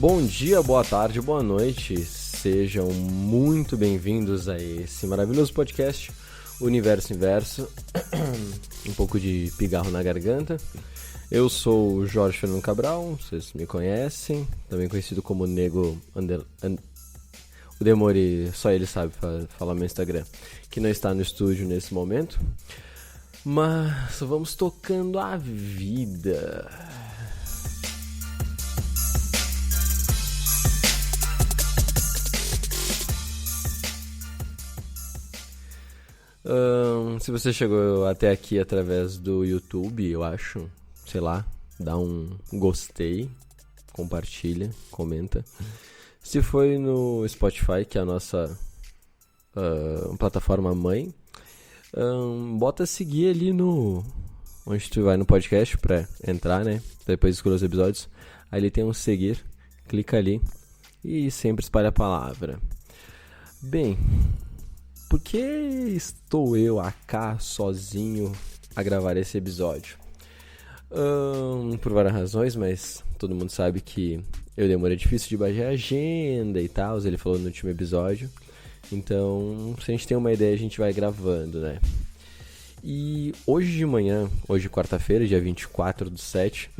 Bom dia, boa tarde, boa noite, sejam muito bem-vindos a esse maravilhoso podcast Universo Inverso. Um pouco de pigarro na garganta. Eu sou o Jorge Fernando Cabral, vocês me conhecem, também conhecido como Nego o Demore, só ele sabe falar meu Instagram, que não está no estúdio nesse momento. Mas vamos tocando a vida. Se você chegou até aqui através do YouTube, eu acho, sei lá, dá um gostei, compartilha, comenta. Se foi no Spotify, que é a nossa plataforma mãe, bota seguir ali onde tu vai no podcast pra entrar, né? Depois escolher os episódios. Aí ele tem um seguir, clica ali e sempre espalha a palavra. Bem, por que estou eu cá sozinho a gravar esse episódio? Por várias razões, mas todo mundo sabe que eu demorei difícil de baixar a agenda e tal, ele falou no último episódio. Então, se a gente tem uma ideia, a gente vai gravando, né? E hoje de manhã, hoje quarta-feira, dia 24/7,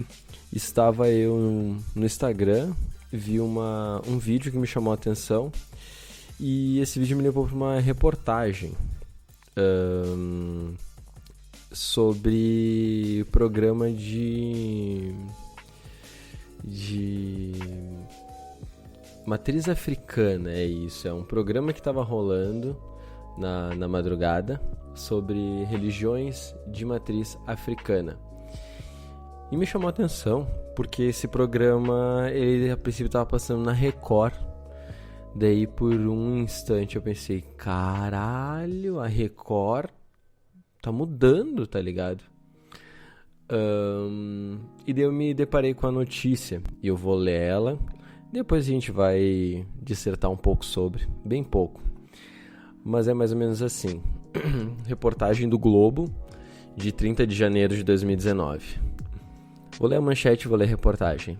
estava eu no Instagram, vi um vídeo que me chamou a atenção. E esse vídeo me levou para uma reportagem sobre programa de matriz africana, é isso. É um programa que estava rolando na madrugada sobre religiões de matriz africana. E me chamou a atenção porque esse programa, ele a princípio estava passando na Record. Daí por um instante eu pensei, caralho, a Record tá mudando, tá ligado? E daí eu me deparei com a notícia e eu vou ler ela. Depois a gente vai dissertar um pouco sobre, bem pouco. Mas é mais ou menos assim. Reportagem do Globo, de 30 de janeiro de 2019. Vou ler a manchete e vou ler a reportagem.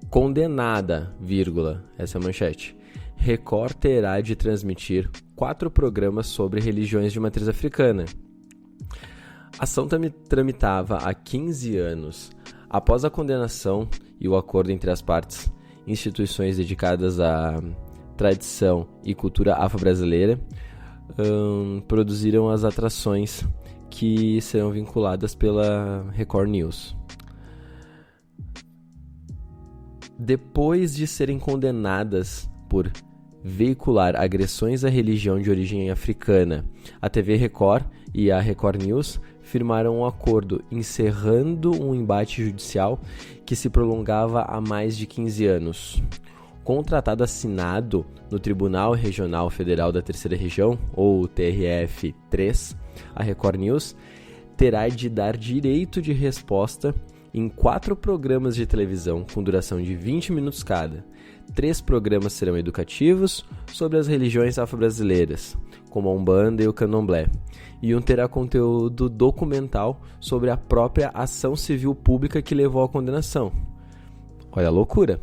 Condenada, vírgula, essa é a manchete. Record terá de transmitir 4 programas sobre religiões de matriz africana. A ação tramitava há 15 anos. Após a condenação e o acordo entre as partes, instituições dedicadas à tradição e cultura afro-brasileira produziram as atrações que serão vinculadas pela Record News. Depois de serem condenadas por veicular agressões à religião de origem africana, a TV Record e a Record News firmaram um acordo encerrando um embate judicial que se prolongava há mais de 15 anos. Com o tratado assinado no Tribunal Regional Federal da Terceira Região, ou TRF3, a Record News terá de dar direito de resposta em 4 programas de televisão com duração de 20 minutos cada. 3 programas serão educativos sobre as religiões afro-brasileiras, como a Umbanda e o Candomblé, e um terá conteúdo documental sobre a própria ação civil pública que levou à condenação. Olha a loucura!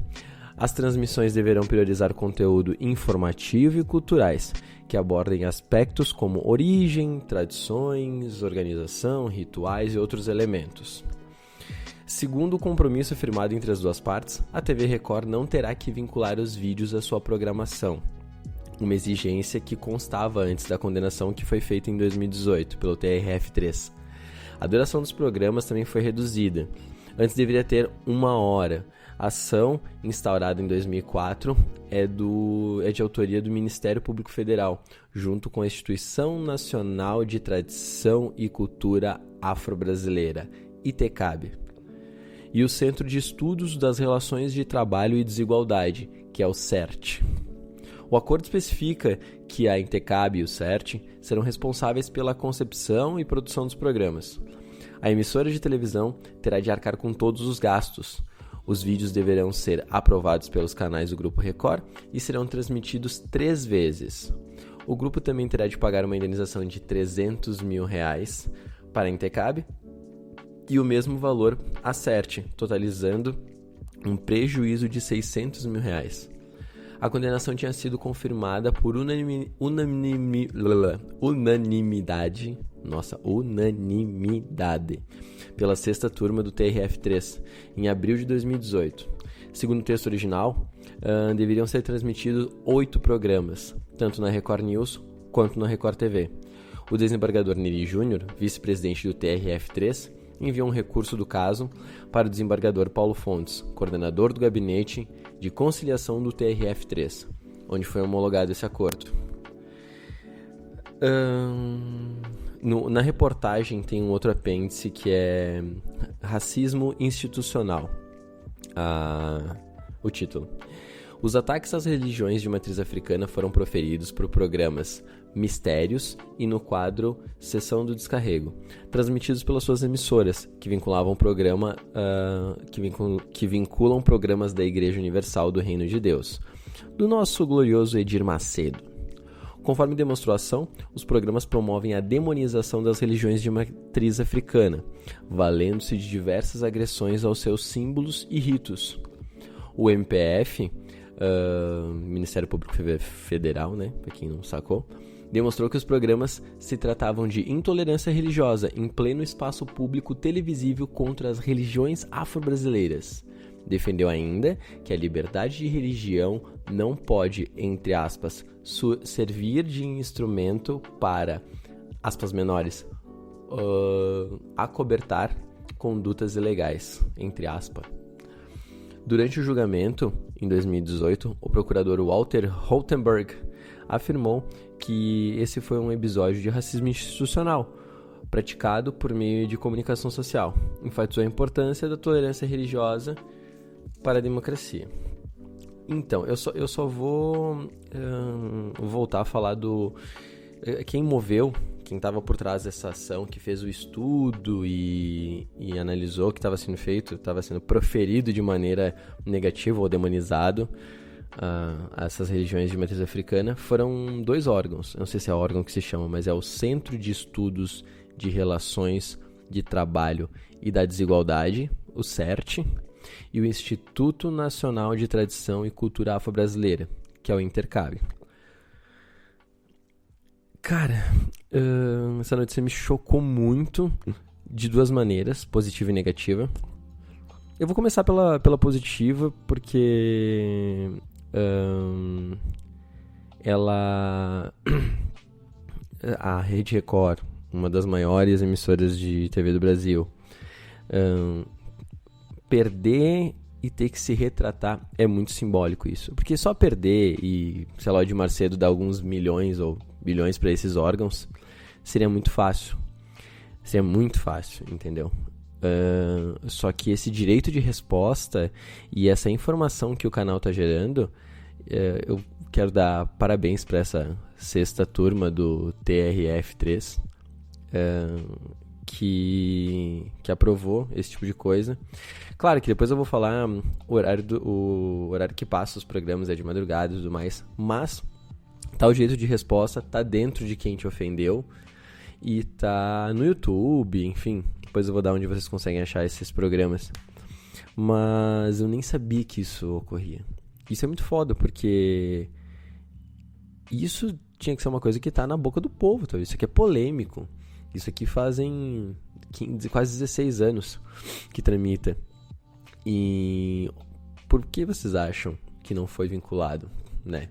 As transmissões deverão priorizar conteúdo informativo e culturais, que abordem aspectos como origem, tradições, organização, rituais e outros elementos. Segundo o compromisso firmado entre as duas partes, a TV Record não terá que vincular os vídeos à sua programação, uma exigência que constava antes da condenação que foi feita em 2018 pelo TRF3. A duração dos programas também foi reduzida. Antes deveria ter 1 hora. A ação, instaurada em 2004, é de autoria do Ministério Público Federal, junto com a Instituição Nacional de Tradição e Cultura Afro-Brasileira, ITCAB, e o Centro de Estudos das Relações de Trabalho e Desigualdade, que é o CERT. O acordo especifica que a ITCAB e o CERT serão responsáveis pela concepção e produção dos programas. A emissora de televisão terá de arcar com todos os gastos. Os vídeos deverão ser aprovados pelos canais do Grupo Record e serão transmitidos 3 vezes. O grupo também terá de pagar uma indenização de R$300 mil para a ITCAB e o mesmo valor à CERT, totalizando um prejuízo de R$600 mil. A condenação tinha sido confirmada por unanimidade pela sexta turma do TRF3 em abril de 2018. Segundo o texto original, deveriam ser transmitidos 8 programas, tanto na Record News quanto na Record TV. O desembargador Neri Júnior, vice-presidente do TRF3, enviou um recurso do caso para o desembargador Paulo Fontes, coordenador do gabinete de conciliação do TRF3, onde foi homologado esse acordo. Na reportagem tem um outro apêndice que é Racismo Institucional, o título. Os ataques às religiões de matriz africana foram proferidos por programas Mistérios e no quadro Sessão do Descarrego, transmitidos pelas suas emissoras, que vinculavam que vinculam programas da Igreja Universal do Reino de Deus, do nosso glorioso Edir Macedo. Conforme demonstrou a ação, os programas promovem a demonização das religiões de matriz africana, valendo-se de diversas agressões aos seus símbolos e ritos. O MPF, Ministério Público Federal, né, para quem não sacou, demonstrou que os programas se tratavam de intolerância religiosa em pleno espaço público televisível contra as religiões afro-brasileiras. Defendeu ainda que a liberdade de religião não pode, entre aspas, servir de instrumento para, aspas menores, acobertar condutas ilegais, entre aspas. Durante o julgamento, em 2018, o procurador Walter Rothenberg afirmou que esse foi um episódio de racismo institucional, praticado por meio de comunicação social. Enfatizou a importância da tolerância religiosa para a democracia. Então, eu só vou voltar a falar do... Quem estava por trás dessa ação, que fez o estudo e analisou o que estava sendo feito, estava sendo proferido de maneira negativa ou demonizado a essas religiões de matriz africana, foram 2 órgãos. Eu não sei se é o órgão que se chama, mas é o Centro de Estudos de Relações de Trabalho e da Desigualdade, o CERT, e o Instituto Nacional de Tradição e Cultura Afro-Brasileira, que é o Intercab. Cara, essa notícia me chocou muito de 2 maneiras, positiva e negativa. Eu vou começar pela positiva, porque a Rede Record, uma das maiores emissoras de TV do Brasil, perder e ter que se retratar é muito simbólico isso. Porque só perder e, sei lá, o Edir Macedo dar alguns milhões ou bilhões para esses órgãos seria muito fácil. Seria muito fácil, entendeu? Só que esse direito de resposta e essa informação que o canal está gerando, eu quero dar parabéns para essa sexta turma do TRF3, que aprovou esse tipo de coisa. Claro que depois eu vou falar o horário que passa os programas é de madrugada e tudo mais, mas tá o direito de resposta, tá dentro de quem te ofendeu e tá no YouTube, enfim. Depois eu vou dar onde vocês conseguem achar esses programas. Mas eu nem sabia que isso ocorria. Isso é muito foda, porque isso tinha que ser uma coisa que tá na boca do povo, tá? Isso aqui é polêmico. Isso aqui fazem quase 16 anos que tramita. E por que vocês acham que não foi vinculado, né?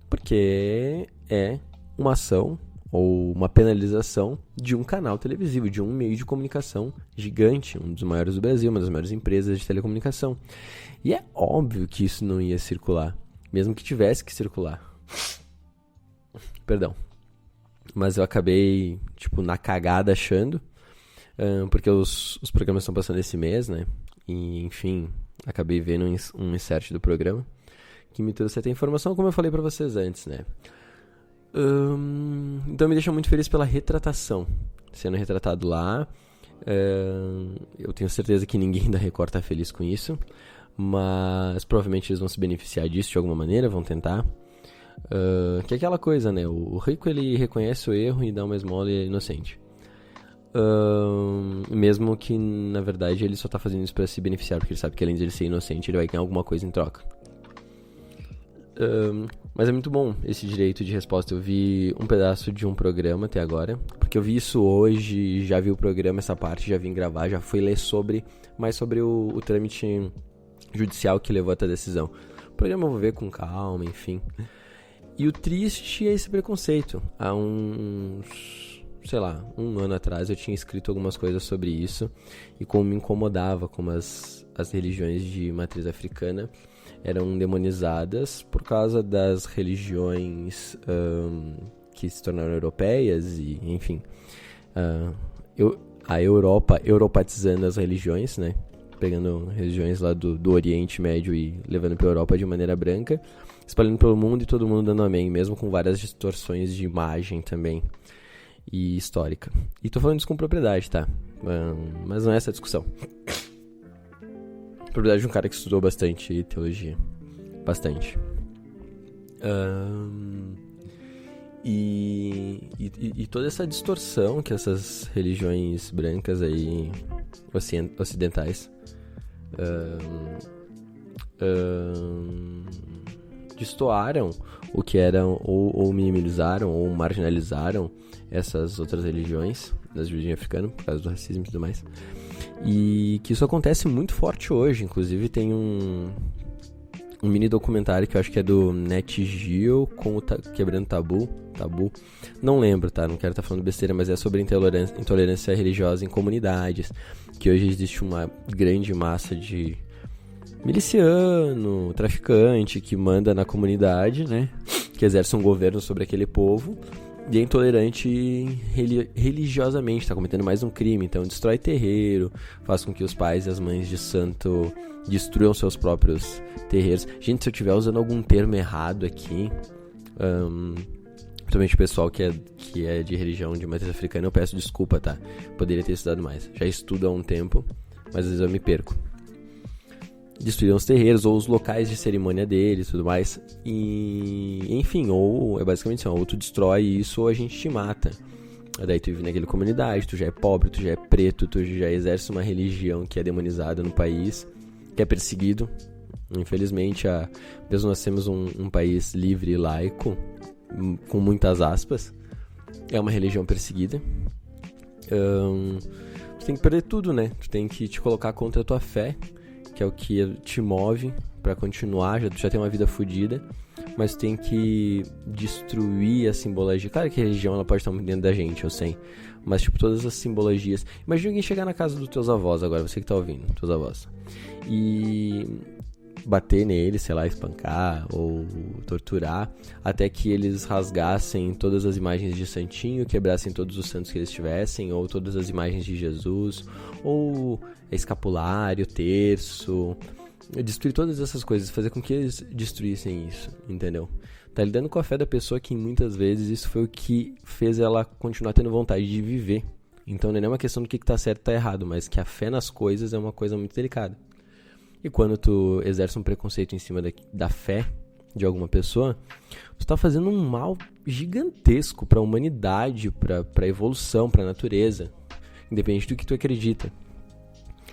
Porque é uma ação ou uma penalização de um canal televisivo, de um meio de comunicação gigante, um dos maiores do Brasil, uma das maiores empresas de telecomunicação. E é óbvio que isso não ia circular, mesmo que tivesse que circular. Perdão. Mas eu acabei, na cagada achando, porque os programas estão passando esse mês, né? E, enfim, acabei vendo um insert do programa que me trouxe até informação, como eu falei pra vocês antes, né? Então me deixa muito feliz pela retratação, sendo retratado lá. Eu tenho certeza que ninguém da Record tá feliz com isso, mas provavelmente eles vão se beneficiar disso de alguma maneira, vão tentar. Que é aquela coisa, né? O rico, ele reconhece o erro e dá uma esmola e é inocente. mesmo que, na verdade, ele só tá fazendo isso pra se beneficiar, porque ele sabe que além de ele ser inocente, ele vai ganhar alguma coisa em troca. Mas é muito bom esse direito de resposta. Eu vi um pedaço de um programa até agora, porque eu vi isso hoje, já vi o programa, essa parte, já vim gravar, já fui ler mais sobre o trâmite judicial que levou até a decisão. O programa eu vou ver com calma, enfim. E o triste é esse preconceito. Há um ano atrás eu tinha escrito algumas coisas sobre isso e como me incomodava como as religiões de matriz africana eram demonizadas por causa das religiões que se tornaram europeias e, enfim, a Europa europatizando as religiões, né? Pegando religiões lá do Oriente Médio e levando para a Europa de maneira branca, espalhando pelo mundo e todo mundo dando amém, mesmo com várias distorções de imagem também e histórica. E tô falando isso com propriedade, tá? Mas não é essa a discussão. Propriedade de um cara que estudou bastante teologia. Bastante. E toda essa distorção que essas religiões brancas aí, ocidentais, destoaram o que eram, ou minimizaram, ou marginalizaram essas outras religiões das religiões africanas, por causa do racismo e tudo mais. E que isso acontece muito forte hoje. Inclusive tem um mini documentário que eu acho que é do Net Geo com o Quebrando Tabu. Não lembro, tá? Não quero estar falando besteira, mas é sobre intolerância religiosa em comunidades. Que hoje existe uma grande massa de miliciano, traficante que manda na comunidade, né? Que exerce um governo sobre aquele povo. E é intolerante religiosamente, está cometendo mais um crime. Então destrói terreiro, faz com que os pais e as mães de santo destruam seus próprios terreiros. Gente, se eu estiver usando algum termo errado aqui, principalmente o pessoal que é de religião de matriz africana, eu peço desculpa, tá? Poderia ter estudado mais. Já estudo há um tempo, mas às vezes eu me perco. Destruíram os terreiros ou os locais de cerimônia deles e tudo mais. E, enfim, ou é basicamente assim, ou tu destrói isso ou a gente te mata. Daí tu vive naquela comunidade, tu já é pobre, tu já é preto, tu já exerce uma religião que é demonizada no país, que é perseguido. Infelizmente, mesmo nós temos um país livre e laico, com muitas aspas, é uma religião perseguida. Tu tem que perder tudo, né? Tu tem que te colocar contra a tua fé, que é o que te move pra continuar, já tem uma vida fodida, mas tem que destruir a simbologia. Claro que a religião ela pode estar muito dentro da gente, eu sei, mas tipo, todas as simbologias. Imagina alguém chegar na casa dos teus avós agora, você que tá ouvindo, teus avós, e bater neles, sei lá, espancar ou torturar, até que eles rasgassem todas as imagens de santinho, quebrassem todos os santos que eles tivessem, ou todas as imagens de Jesus, ou escapulário, terço, destruir todas essas coisas, fazer com que eles destruíssem isso, entendeu? Tá lidando com a fé da pessoa que muitas vezes isso foi o que fez ela continuar tendo vontade de viver. Então não é uma questão do que tá certo e tá errado, mas que a fé nas coisas é uma coisa muito delicada. E quando tu exerce um preconceito em cima da fé de alguma pessoa, tu tá fazendo um mal gigantesco pra humanidade, pra evolução, pra natureza, independente do que tu acredita.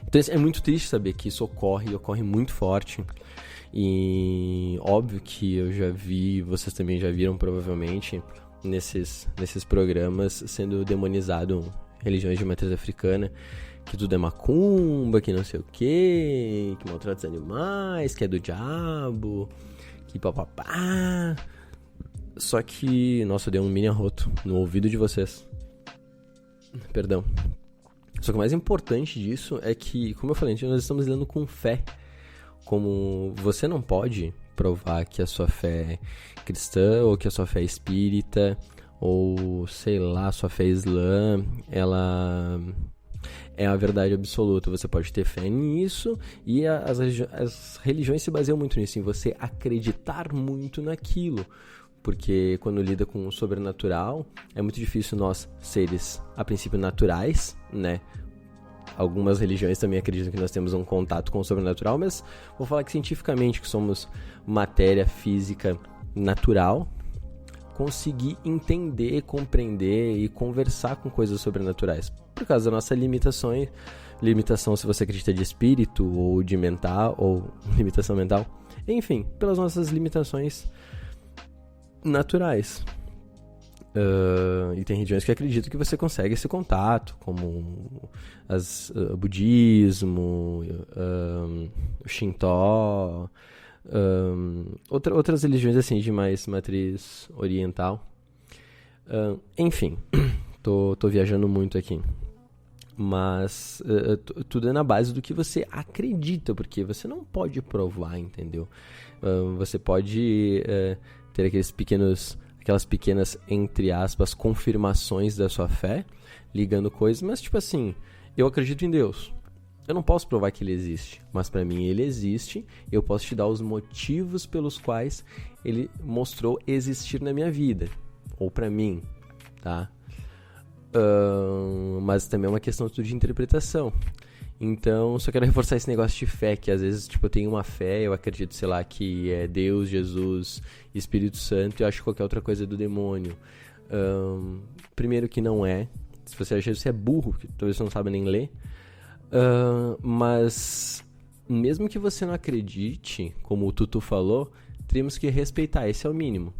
Então é muito triste saber que isso ocorre muito forte. E óbvio que eu já vi, vocês também já viram provavelmente, nesses programas sendo demonizado religiões de matriz africana, que tudo é macumba, que não sei o que maltrata os animais, que é do diabo, que papapá. Só que, nossa, eu dei um mini arroto no ouvido de vocês. Perdão. Só que o mais importante disso é que, como eu falei, nós estamos lidando com fé. Como você não pode provar que a sua fé é cristã, ou que a sua fé é espírita, ou, sei lá, a sua fé islã, ela é a verdade absoluta. Você pode ter fé nisso, e as religiões se baseiam muito nisso, em você acreditar muito naquilo. Porque quando lida com o sobrenatural, é muito difícil nós, seres, a princípio, naturais, né? Algumas religiões também acreditam que nós temos um contato com o sobrenatural, mas vou falar que cientificamente que somos matéria física natural, conseguir entender, compreender e conversar com coisas sobrenaturais. Por causa das nossas limitação se você acredita de espírito ou de mental, ou limitação mental, enfim, pelas nossas limitações naturais. E tem religiões que acreditam que você consegue esse contato, como o budismo, o Shinto, outras religiões assim de mais matriz oriental. Enfim, tô viajando muito aqui. Mas tudo é na base do que você acredita, porque você não pode provar, entendeu? Você pode ter aquelas pequenas, entre aspas, confirmações da sua fé, ligando coisas, mas tipo assim, eu acredito em Deus. Eu não posso provar que ele existe, mas para mim ele existe. Eu posso te dar os motivos pelos quais ele mostrou existir na minha vida, ou para mim, tá? Mas também é uma questão tudo de interpretação. Então, só quero reforçar esse negócio de fé, que às vezes, tipo, eu tenho uma fé, eu acredito, sei lá, que é Deus, Jesus, Espírito Santo, e eu acho que qualquer outra coisa é do demônio. Primeiro que não é. Se você acha que você é burro, que talvez você não saiba nem ler. Mas, mesmo que você não acredite, como o Tutu falou, temos que respeitar, esse é o mínimo.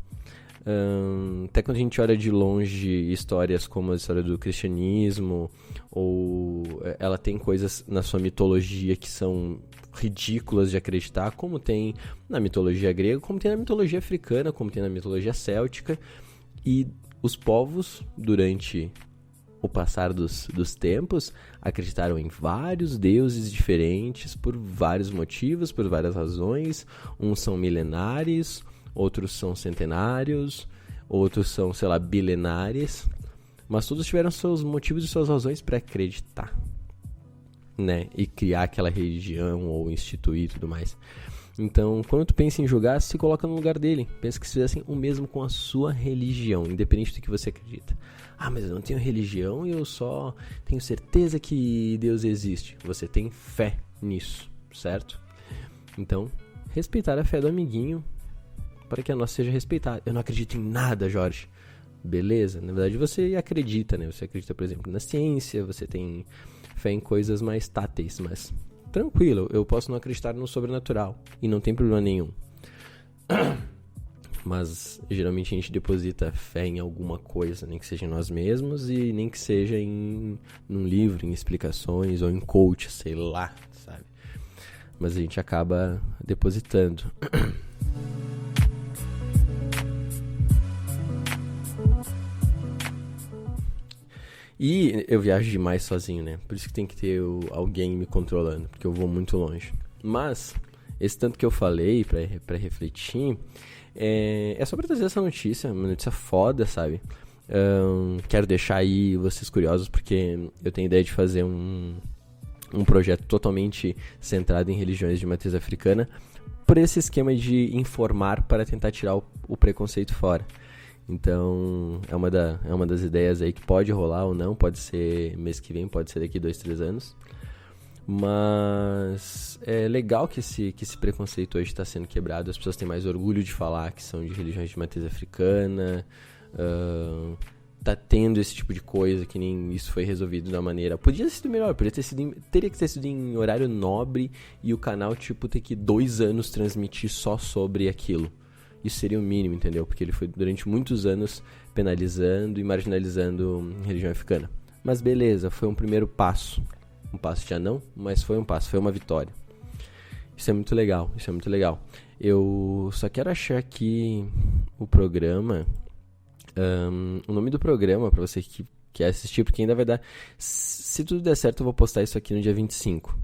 Até quando a gente olha de longe histórias como a história do cristianismo, ou ela tem coisas na sua mitologia que são ridículas de acreditar, como tem na mitologia grega, como tem na mitologia africana, como tem na mitologia céltica, e os povos, durante o passar dos tempos, acreditaram em vários deuses diferentes por vários motivos, por várias razões. Uns são milenares, outros são centenários, outros são, sei lá, bilenares, mas todos tiveram seus motivos e suas razões para acreditar, né? E criar aquela religião ou instituir e tudo mais. Então, quando tu pensa em julgar, se coloca no lugar dele. Pensa que se fizessem o mesmo com a sua religião, independente do que você acredita. Ah, mas eu não tenho religião e eu só tenho certeza que Deus existe. Você tem fé nisso, certo? Então, respeitar a fé do amiguinho para que a nossa seja respeitada. Eu não acredito em nada, Jorge. Beleza? Na verdade, você acredita, né? Você acredita, por exemplo, na ciência, você tem fé em coisas mais táteis, mas tranquilo, eu posso não acreditar no sobrenatural e não tem problema nenhum. Mas geralmente a gente deposita fé em alguma coisa, nem que seja em nós mesmos e nem que seja num livro, em explicações ou em coach, sei lá, sabe? Mas a gente acaba depositando. E eu viajo demais sozinho, né? Por isso que tem que ter alguém me controlando, porque eu vou muito longe. Mas, esse tanto que eu falei pra refletir, é só pra trazer essa notícia, uma notícia foda, sabe? Quero deixar aí vocês curiosos, porque eu tenho ideia de fazer um projeto totalmente centrado em religiões de matriz africana, por esse esquema de informar para tentar tirar o preconceito fora. Então, é uma das ideias aí que pode rolar ou não, pode ser mês que vem, pode ser daqui 2-3 anos. Mas é legal que esse preconceito hoje está sendo quebrado, as pessoas têm mais orgulho de falar que são de religiões de matriz africana, tá tendo esse tipo de coisa, que nem isso foi resolvido da maneira... Podia ter sido melhor, teria que ter sido em horário nobre e o canal, tipo, ter que 2 anos transmitir só sobre aquilo. Isso seria o mínimo, entendeu? Porque ele foi durante muitos anos penalizando e marginalizando a religião africana. Mas beleza, foi um primeiro passo. Um passo já não, mas foi um passo, foi uma vitória. Isso é muito legal, isso é muito legal. Eu só quero achar aqui o programa, o nome do programa pra você que quer assistir, porque ainda vai dar... Se tudo der certo, eu vou postar isso aqui no dia 25.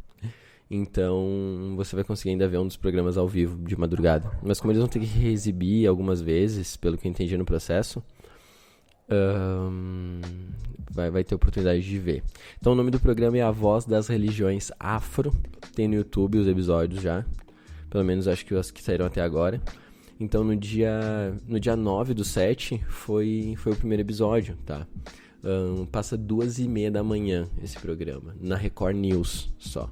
Então, você vai conseguir ainda ver um dos programas ao vivo de madrugada. Mas como eles vão ter que reexibir algumas vezes, pelo que eu entendi no processo, vai ter oportunidade de ver. Então, o nome do programa é A Voz das Religiões Afro. Tem no YouTube os episódios já. Pelo menos acho que os que saíram até agora. Então, no dia 9/7 foi o primeiro episódio, tá? Passa 2:30 da manhã esse programa. Na Record News só.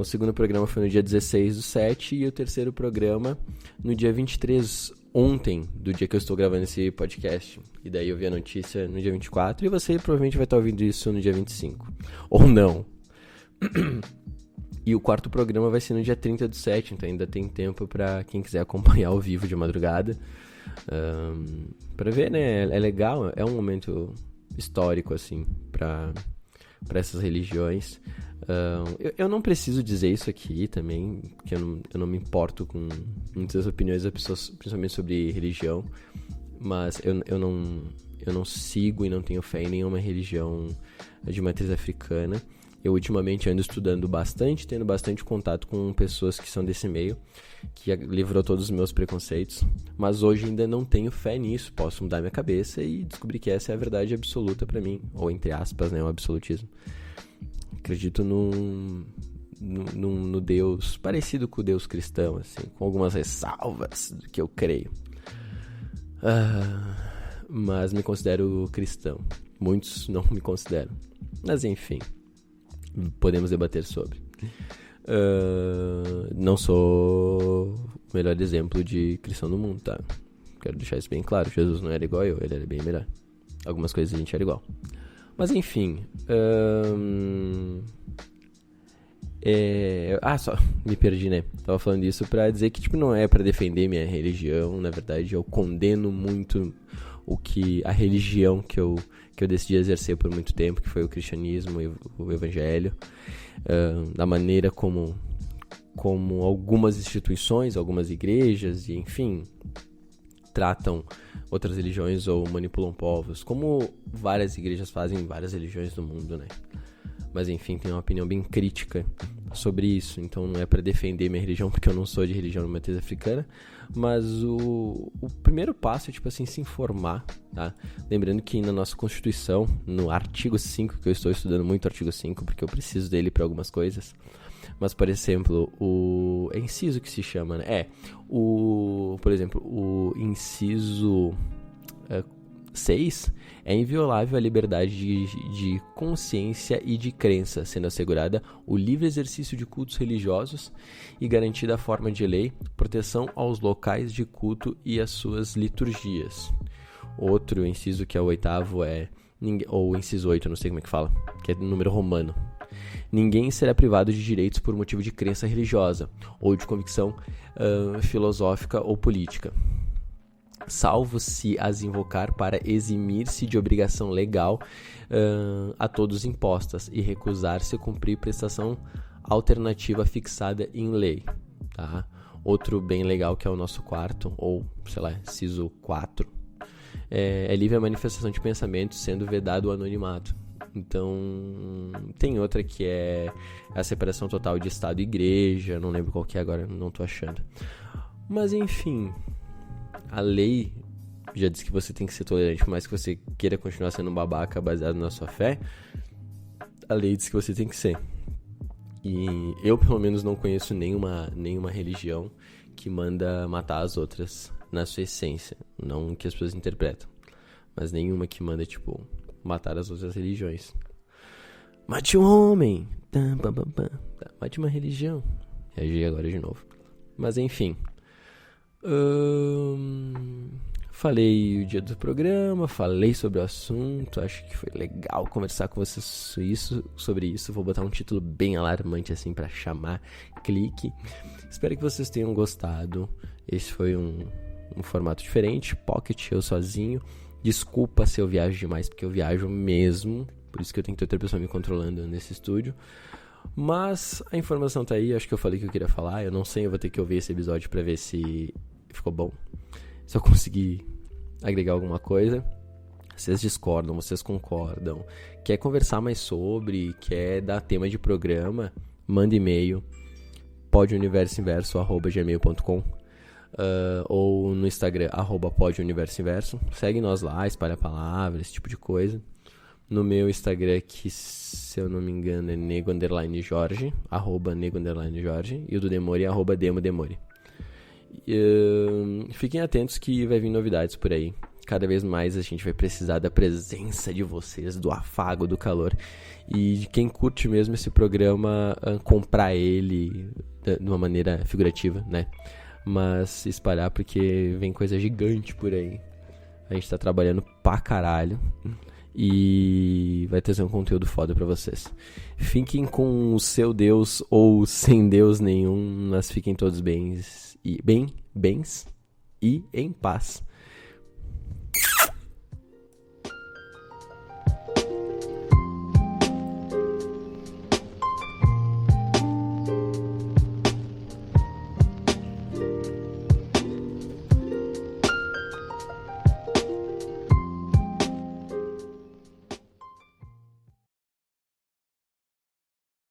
O segundo programa foi no dia 16/7 e o terceiro programa no dia 23 ontem do dia que eu estou gravando esse podcast. E daí eu vi a notícia no dia 24 e você provavelmente vai estar ouvindo isso no dia 25. Ou não. E o quarto programa vai ser no dia 30/7, então ainda tem tempo pra quem quiser acompanhar ao vivo de madrugada. Pra ver, né? É legal, é um momento histórico, assim, pra essas religiões. Eu não preciso dizer isso aqui também, porque eu não me importo com muitas opiniões das pessoas, principalmente sobre religião, mas eu não sigo e não tenho fé em nenhuma religião de matriz africana. Eu ultimamente ando estudando bastante, tendo bastante contato com pessoas que são desse meio, que livrou todos os meus preconceitos, mas hoje ainda não tenho fé nisso. Posso mudar minha cabeça e descobrir que essa é a verdade absoluta pra mim, ou entre aspas, né, o absolutismo. Acredito no Deus parecido com o Deus cristão, assim, com algumas ressalvas do que eu creio. Mas me considero cristão. Muitos não me consideram. Mas enfim, podemos debater sobre. Não sou o melhor exemplo de cristão do mundo, tá? Quero deixar isso bem claro. Jesus não era igual eu, ele era bem melhor. Algumas coisas a gente era igual. Mas enfim, só me perdi, né? Tava falando isso pra dizer que, tipo, não é pra defender minha religião. Na verdade, eu condeno muito a religião que eu decidi exercer por muito tempo, que foi o cristianismo e o evangelho. Da maneira como algumas instituições, algumas igrejas, e enfim, tratam outras religiões ou manipulam povos, como várias igrejas fazem em várias religiões do mundo, né? Mas enfim, tenho uma opinião bem crítica sobre isso, então não é para defender minha religião, porque eu não sou de religião de matriz africana, mas o primeiro passo é, tipo assim, se informar, tá? Lembrando que na nossa Constituição, no artigo 5, que eu estou estudando muito o artigo 5, porque eu preciso dele para algumas coisas, mas, por exemplo, é inciso que se chama, né? Por exemplo, o inciso 6 é inviolável a liberdade de consciência e de crença, sendo assegurada o livre exercício de cultos religiosos e garantida a forma de lei, proteção aos locais de culto e às suas liturgias. Outro inciso, que é o 8º, ou o inciso 8, não sei como é que fala, que é número romano. Ninguém será privado de direitos por motivo de crença religiosa ou de convicção filosófica ou política, salvo se as invocar para eximir-se de obrigação legal a todos impostas e recusar-se a cumprir prestação alternativa fixada em lei, tá? Outro bem legal, que é o nosso quarto, ou sei lá, inciso 4, é livre a manifestação de pensamento, sendo vedado o anonimato. Então, tem outra que é a separação total de Estado e Igreja, não lembro qual que é agora, não tô achando. Mas enfim, a lei já diz que você tem que ser tolerante, por mais que você queira continuar sendo um babaca baseado na sua fé, a lei diz que você tem que ser. E eu, pelo menos, não conheço nenhuma religião que manda matar as outras na sua essência, não que as pessoas interpretam, mas nenhuma que manda, tipo, matar as outras religiões. Mate um homem, mate uma religião. Reagi agora de novo. Mas enfim, falei o dia do programa, falei sobre o assunto. Acho que foi legal conversar com vocês sobre isso. Vou botar um título bem alarmante assim pra chamar clique. Espero que vocês tenham gostado. Esse foi um formato diferente, pocket, eu sozinho. Desculpa se eu viajo demais, porque eu viajo mesmo, por isso que eu tenho que ter outra pessoa me controlando nesse estúdio. Mas a informação tá aí, acho que eu falei o que eu queria falar. Eu não sei, eu vou ter que ouvir esse episódio pra ver se ficou bom, se eu conseguir agregar alguma coisa. Vocês discordam, vocês concordam, quer conversar mais sobre, quer dar tema de programa, manda e-mail, poduniversoinverso@gmail.com. Ou no Instagram, @poduniversoinverso. Segue nós lá, espalha a palavra, esse tipo de coisa. No meu Instagram, que se eu não me engano é nego_jorge, @nego_jorge, e o do Demori é @demodemori. Fiquem atentos que vai vir novidades por aí. Cada vez mais a gente vai precisar da presença de vocês, do afago, do calor, e de quem curte mesmo esse programa, comprar ele de uma maneira figurativa, né? mas espalhar porque vem coisa gigante por aí. A gente tá trabalhando pra caralho e vai trazer um conteúdo foda pra vocês. Fiquem com o seu Deus ou sem Deus nenhum, mas fiquem todos bens e em paz.